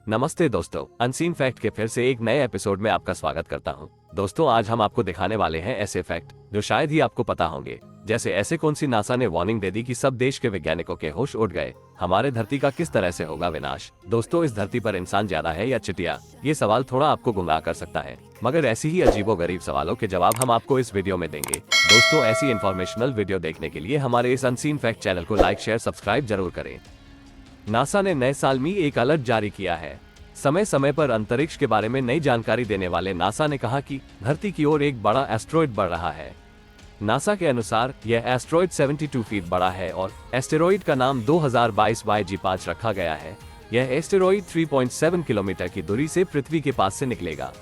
नमस्ते दोस्तों, unseen fact के फिर से एक नए एपिसोड में आपका स्वागत करता हूं। दोस्तों, आज हम आपको दिखाने वाले हैं ऐसे फैक्ट जो शायद ही आपको पता होंगे। जैसे ऐसे कौन सी नासा ने वार्निंग दे दी कि सब देश के वैज्ञानिकों के होश उड़ गए, हमारे धरती का किस तरह से होगा विनाश। दोस्तों, इस धरती पर इंसान ज्यादा है या चिटिया? ये सवाल थोड़ा आपको गुमराह कर सकता है, मगर ऐसी ही अजीबोगरीब सवालों के जवाब हम आपको इस वीडियो में देंगे। दोस्तों, ऐसी इन्फॉर्मेशनल वीडियो देखने के लिए हमारे इस अनसीन फैक्ट चैनल को लाइक, शेयर, सब्सक्राइब जरूर करें। नासा ने नए साल में एक अलर्ट जारी किया है। समय समय पर अंतरिक्ष के बारे में नई जानकारी देने वाले नासा ने कहा कि धरती की ओर एक बड़ा एस्टेरॉयड बढ़ रहा है। नासा के अनुसार यह एस्टेरॉयड 72 फीट बड़ा है और एस्टेरॉयड का नाम 2022 YG5 रखा गया है। यह एस्टेरॉयड 3.7 किलोमीटर की दूरी से पृथ्वी के पास से निकलेगा।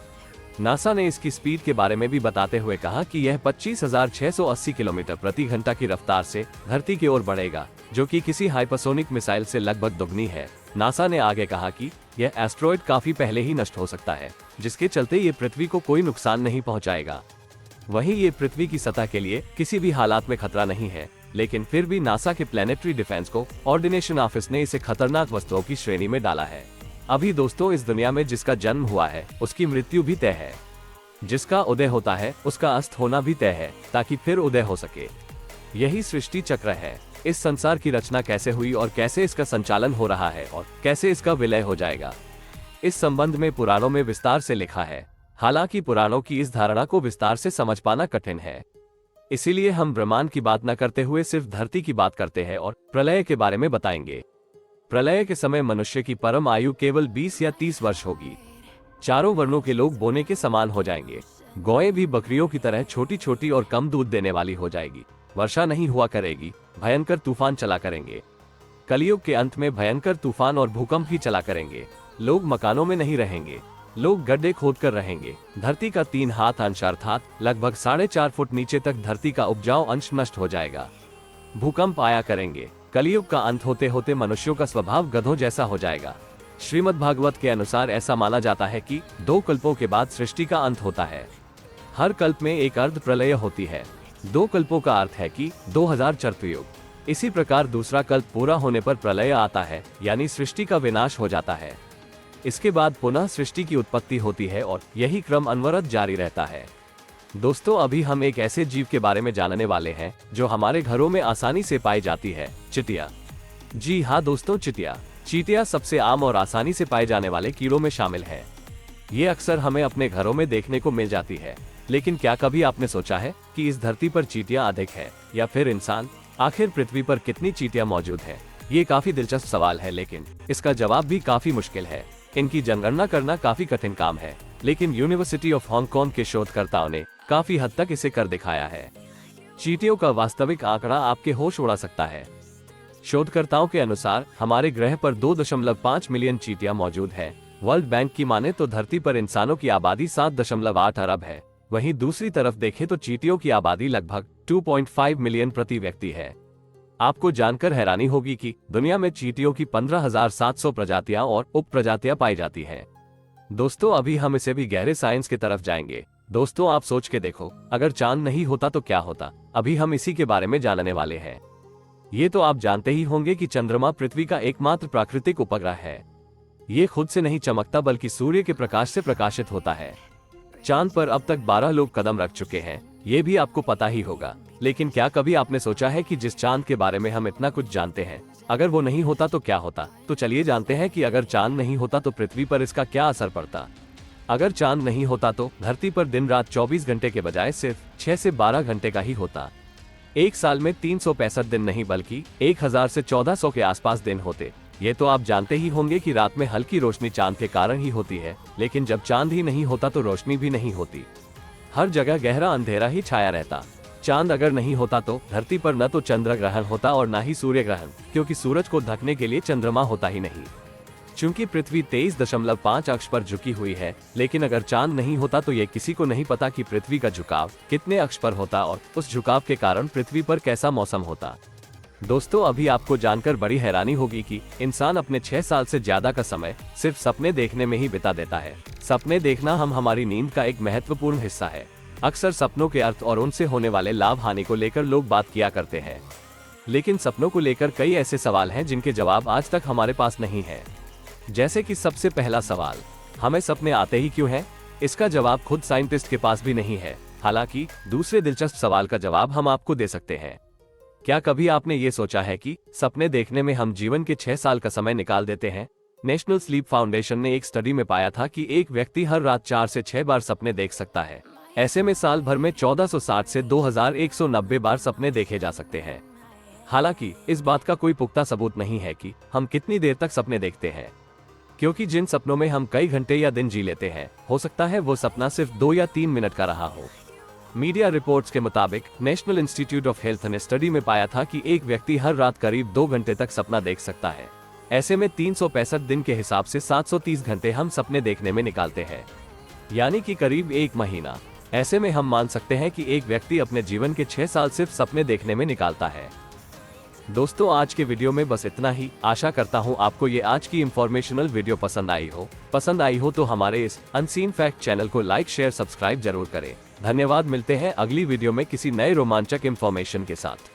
नासा ने इसकी स्पीड के बारे में भी बताते हुए कहा कि यह 25,680 किलोमीटर प्रति घंटा की रफ्तार से धरती की ओर बढ़ेगा, जो कि किसी हाइपरसोनिक मिसाइल से लगभग दोगुनी है। नासा ने आगे कहा कि यह एस्टेरॉयड काफी पहले ही नष्ट हो सकता है, जिसके चलते ये पृथ्वी को कोई नुकसान नहीं पहुंचाएगा। वहीं ये पृथ्वी की सतह के लिए किसी भी हालात में खतरा नहीं है, लेकिन फिर भी नासा के प्लेनेटरी डिफेंस कोऑर्डिनेशन ऑफिस ने इसे खतरनाक वस्तुओं की श्रेणी में डाला है। अभी दोस्तों, इस दुनिया में जिसका जन्म हुआ है उसकी मृत्यु भी तय है। जिसका उदय होता है उसका अस्त होना भी तय है, ताकि फिर उदय हो सके। यही सृष्टि चक्र है। इस संसार की रचना कैसे हुई और कैसे इसका संचालन हो रहा है और कैसे इसका विलय हो जाएगा, इस संबंध में पुराणों में विस्तार से लिखा है। हालांकि पुराणों की इस धारणा को विस्तार से समझ पाना कठिन है, इसीलिए हम ब्रह्मांड की बात न करते हुए सिर्फ धरती की बात करते हैं और प्रलय के बारे में बताएंगे। प्रलय के समय मनुष्य की परम आयु केवल 20 या 30 वर्ष होगी। चारों वर्णों के लोग बोने के समान हो जाएंगे। गौएं भी बकरियों की तरह छोटी छोटी और कम दूध देने वाली हो जाएगी। वर्षा नहीं हुआ करेगी, भयंकर तूफान चला करेंगे। कलयुग के अंत में भयंकर तूफान और भूकंप ही चला करेंगे। लोग मकानों में नहीं रहेंगे, लोग गड्ढे खोद कर रहेंगे। धरती का 3 हाथ अंश अर्थात लगभग 4.5 फुट नीचे तक धरती का उपजाऊ अंश नष्ट हो जाएगा। भूकंप आया करेंगे। कलयुग का अंत होते होते मनुष्यों का स्वभाव गधों जैसा हो जाएगा। श्रीमद् भागवत के अनुसार ऐसा माना जाता है कि 2 कल्पों के बाद सृष्टि का अंत होता है। हर कल्प में एक अर्ध प्रलय होती है। 2 कल्पों का अर्थ है कि 2000 चतुर्युग। इसी प्रकार दूसरा कल्प पूरा होने पर प्रलय आता है, यानी सृष्टि का विनाश हो जाता है। इसके बाद पुनः सृष्टि की उत्पत्ति होती है और यही क्रम अनवरत जारी रहता है। दोस्तों, अभी हम एक ऐसे जीव के बारे में जानने वाले हैं जो हमारे घरों में आसानी से पाई जाती है, चिटिया। जी हाँ दोस्तों, चिटिया। चींटियां सबसे आम और आसानी से पाए जाने वाले कीड़ों में शामिल है। ये अक्सर हमें अपने घरों में देखने को मिल जाती है। लेकिन क्या कभी आपने सोचा है कि इस धरती पर चींटियां अधिक है या फिर इंसान? आखिर पृथ्वी पर कितनी चींटियां मौजूद है? ये काफी दिलचस्प सवाल है, लेकिन इसका जवाब भी काफी मुश्किल है। इनकी जनगणना करना काफी कठिन काम है, लेकिन यूनिवर्सिटी ऑफ हांगकांग के शोधकर्ताओं ने काफी हद तक इसे कर दिखाया है। चींटियों का वास्तविक आंकड़ा आपके होश उड़ा सकता है। शोधकर्ताओं के अनुसार हमारे ग्रह पर 2.5 मिलियन चींटियां मौजूद है। वर्ल्ड बैंक की माने तो धरती पर इंसानों की आबादी 7.8 अरब है। वहीं दूसरी तरफ देखें तो चींटियों की आबादी लगभग 2.5 मिलियन प्रति व्यक्ति है। आपको जानकर हैरानी होगी कि दुनिया में चींटियों की 15,700 प्रजातियां और उप प्रजातियां पाई जाती हैं। दोस्तों, अभी हम इसे भी गहरे साइंस की तरफ जाएंगे। दोस्तों, आप सोच के देखो, अगर चांद नहीं होता तो क्या होता? अभी हम इसी के बारे में जानने वाले हैं। ये तो आप जानते ही होंगे कि चंद्रमा पृथ्वी का एकमात्र प्राकृतिक उपग्रह है। ये खुद से नहीं चमकता, बल्कि सूर्य के प्रकाश से प्रकाशित होता है। चांद पर अब तक 12 लोग कदम रख चुके हैं, ये भी आपको पता ही होगा। लेकिन क्या कभी आपने सोचा है कि जिस चांद के बारे में हम इतना कुछ जानते हैं, अगर वो नहीं होता तो क्या होता? तो चलिए जानते हैं कि अगर चांद नहीं होता तो पृथ्वी पर इसका क्या असर पड़ता। अगर चांद नहीं होता तो धरती पर दिन रात 24 घंटे के बजाय सिर्फ 6 से 12 घंटे का ही होता। एक साल में 365 दिन नहीं, बल्कि 1000 से 1400 के आसपास दिन होते। ये तो आप जानते ही होंगे कि रात में हल्की रोशनी चांद के कारण ही होती है, लेकिन जब चांद ही नहीं होता तो रोशनी भी नहीं होती। हर जगह गहरा अंधेरा ही छाया रहता। चांद अगर नहीं होता तो धरती पर न तो चंद्र ग्रहण होता और न ही सूर्य ग्रहण, क्योंकि सूरज को ढकने के लिए चंद्रमा होता ही नहीं। चूंकि पृथ्वी 23.5 अक्ष पर झुकी हुई है, लेकिन अगर चांद नहीं होता तो ये किसी को नहीं पता कि पृथ्वी का झुकाव कितने अक्ष पर होता और उस झुकाव के कारण पृथ्वी पर कैसा मौसम होता। दोस्तों, अभी आपको जानकर बड़ी हैरानी होगी कि इंसान अपने 6 साल से ज्यादा का समय सिर्फ सपने देखने में ही बिता देता है। सपने देखना हमारी नींद का एक महत्वपूर्ण हिस्सा है। अक्सर सपनों के अर्थ और उनसे होने वाले लाभ हानि को लेकर लोग बात किया करते हैं, लेकिन सपनों को लेकर कई ऐसे सवाल हैं जिनके जवाब आज तक हमारे पास नहीं है। जैसे कि सबसे पहला सवाल, हमें सपने आते ही क्यों हैं? इसका जवाब खुद साइंटिस्ट के पास भी नहीं है। हालांकि दूसरे दिलचस्प सवाल का जवाब हम आपको दे सकते हैं। क्या कभी आपने ये सोचा है कि सपने देखने में हम जीवन के 6 साल का समय निकाल देते हैं? नेशनल स्लीप फाउंडेशन ने एक स्टडी में पाया था कि एक व्यक्ति हर रात 4 से 6 बार सपने देख सकता है। ऐसे में साल भर में 1460 से 2190 बार सपने देखे जा सकते हैं। हालांकि इस बात का कोई पुख्ता सबूत नहीं है कि हम कितनी देर तक सपने देखते हैं, क्योंकि जिन सपनों में हम कई घंटे या दिन जी लेते हैं, हो सकता है वो सपना सिर्फ 2 या 3 मिनट का रहा हो। मीडिया रिपोर्ट्स के मुताबिक नेशनल इंस्टीट्यूट ऑफ हेल्थ ने स्टडी में पाया था कि एक व्यक्ति हर रात करीब 2 घंटे तक सपना देख सकता है। ऐसे में 365 दिन के हिसाब से 730 घंटे हम सपने देखने में निकालते हैं, यानी कि करीब 1 महीना। ऐसे में हम मान सकते हैं कि एक व्यक्ति अपने जीवन के 6 साल सिर्फ सपने देखने में निकालता है। दोस्तों, आज के वीडियो में बस इतना ही। आशा करता हूँ आपको ये आज की इंफॉर्मेशनल वीडियो पसंद आई हो तो हमारे इस अनसीन फैक्ट चैनल को लाइक, शेयर, सब्सक्राइब जरूर करें। धन्यवाद। मिलते हैं अगली वीडियो में किसी नए रोमांचक इंफॉर्मेशन के साथ।